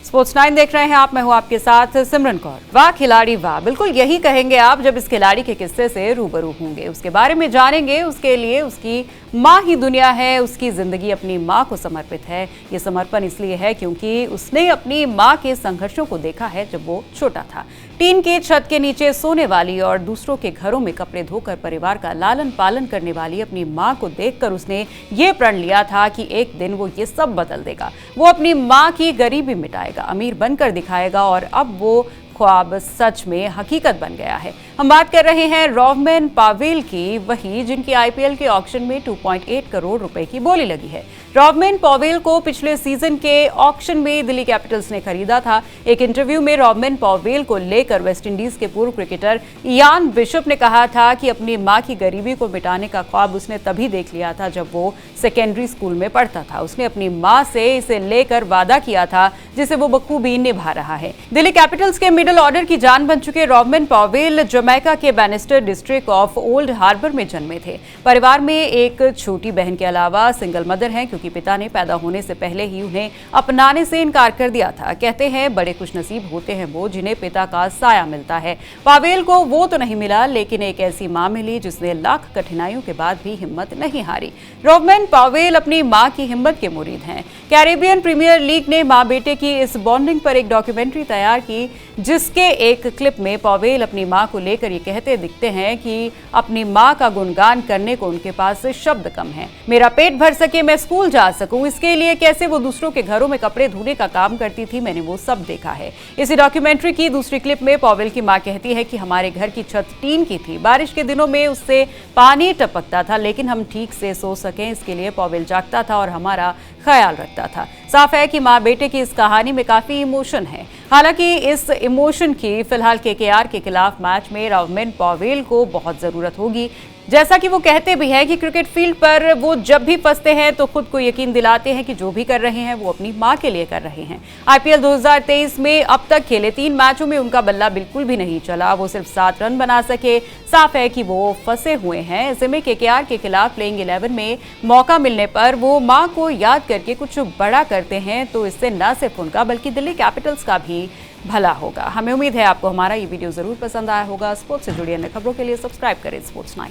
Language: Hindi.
स्पोर्ट्स 9 देख रहे हैं आप। मैं हूं आपके साथ सिमरन कौर। वाह खिलाड़ी वाह, बिल्कुल यही कहेंगे आप जब इस खिलाड़ी के किस्से से रूबरू होंगे, उसके बारे में जानेंगे। उसके लिए उसकी माँ ही दुनिया है, उसकी जिंदगी अपनी माँ को समर्पित है। ये समर्पण इसलिए है क्योंकि उसने अपनी माँ के संघर्षों को देखा है जब वो छोटा था। टीन की छत के नीचे सोने वाली और दूसरों के घरों में कपड़े धोकर परिवार का लालन पालन करने वाली अपनी माँ को देखकर उसने ये प्रण लिया था कि एक दिन वो ये सब बदल देगा। वो अपनी माँ की गरीबी मिटाएगा, अमीर बनकर दिखाएगा और अब वो ख्वाब सच में हकीकत बन गया है। हम बात कर रहे हैं रोवमन पावेल की, वही जिनकी आईपीएल के ऑक्शन में 2.8 करोड़ रुपए की बोली लगी है। रोवमन पावेल को पिछले सीजन के ऑक्शन में दिल्ली कैपिटल्स ने खरीदा था। एक इंटरव्यू में रोवमन पावेल को लेकर वेस्टइंडीज के पूर्व क्रिकेटर इयान बिशप ने कहा था कि अपनी मां की गरीबी को मिटाने का ख्वाब उसने तभी देख लिया था जब वो सेकेंडरी स्कूल में पढ़ता था। उसने अपनी मां से इसे लेकर वादा किया था जिसे वो बखूबी निभा रहा है। दिल्ली कैपिटल्स के मिडिल ऑर्डर की जान बन चुके रोवमन पावेल जमैका के Bannister district of Old Harbour में जन्मे थे। परिवार में एक छोटी बहन के अलावा सिंगल मदर हैं क्योंकि पिता ने पैदा होने से पहले ही उन्हें अपनाने से इनकार कर दिया था। कहते हैं बड़े खुशनसीब होते हैं वो जिन्हें पिता का साया मिलता है। पावेल को वो तो नहीं मिला, लेकिन एक ऐसी मां मिली जिसने लाख कठिनाइयों के बाद भी हिम्मत नहीं हारी। रोवमन पावेल अपनी मां की हिम्मत के मुरीद हैं। कैरेबियन प्रीमियर लीग ने मां बेटे की इस बॉन्डिंग पर एक डॉक्यूमेंट्री तैयार की, जिसके एक क्लिप में पावेल अपनी मां को लेकर ये कहते दिखते हैं कि अपनी मां का गुणगान करने को उनके पास शब्द कम है। मेरा पेट भर सके, मैं स्कूल जा सकूं, इसके लिए कैसे वो दूसरों के घरों में कपड़े धोने का काम करती थी, मैंने वो सब देखा है। इसी डॉक्यूमेंट्री की दूसरी क्लिप में पावेल की मां कहती है कि हमारे घर की छत टीन की थी, बारिश के दिनों में उससे पानी टपकता था, लेकिन हम ठीक से सो सकें इसके लिए पावेल जागता था और हमारा ख्याल रखता था। साफ है कि मां बेटे की इस कहानी में काफी इमोशन है। हालांकि इस इमोशन की फिलहाल केकेआर के खिलाफ मैच में रोवमन पावेल को बहुत जरूरत होगी। जैसा कि वो कहते भी हैं कि क्रिकेट फील्ड पर वो जब भी फंसते हैं तो खुद को यकीन दिलाते हैं कि जो भी कर रहे हैं वो अपनी मां के लिए कर रहे हैं। आईपीएल 2023 में अब तक खेले 3 मैचों में उनका बल्ला बिल्कुल भी नहीं चला, वो सिर्फ 7 रन बना सके। साफ है कि वो फंसे हुए हैं। ऐसे में केकेआर के खिलाफ प्लेइंग 11 में मौका मिलने पर वो मां को याद करके कुछ बड़ा करते हैं तो इससे न सिर्फ उनका बल्कि दिल्ली कैपिटल्स का भी भला होगा। हमें उम्मीद है आपको हमारा ये वीडियो जरूर पसंद आया होगा। स्पोर्ट्स से जुड़ी अन्य खबरों के लिए सब्सक्राइब करें स्पोर्ट्स 9।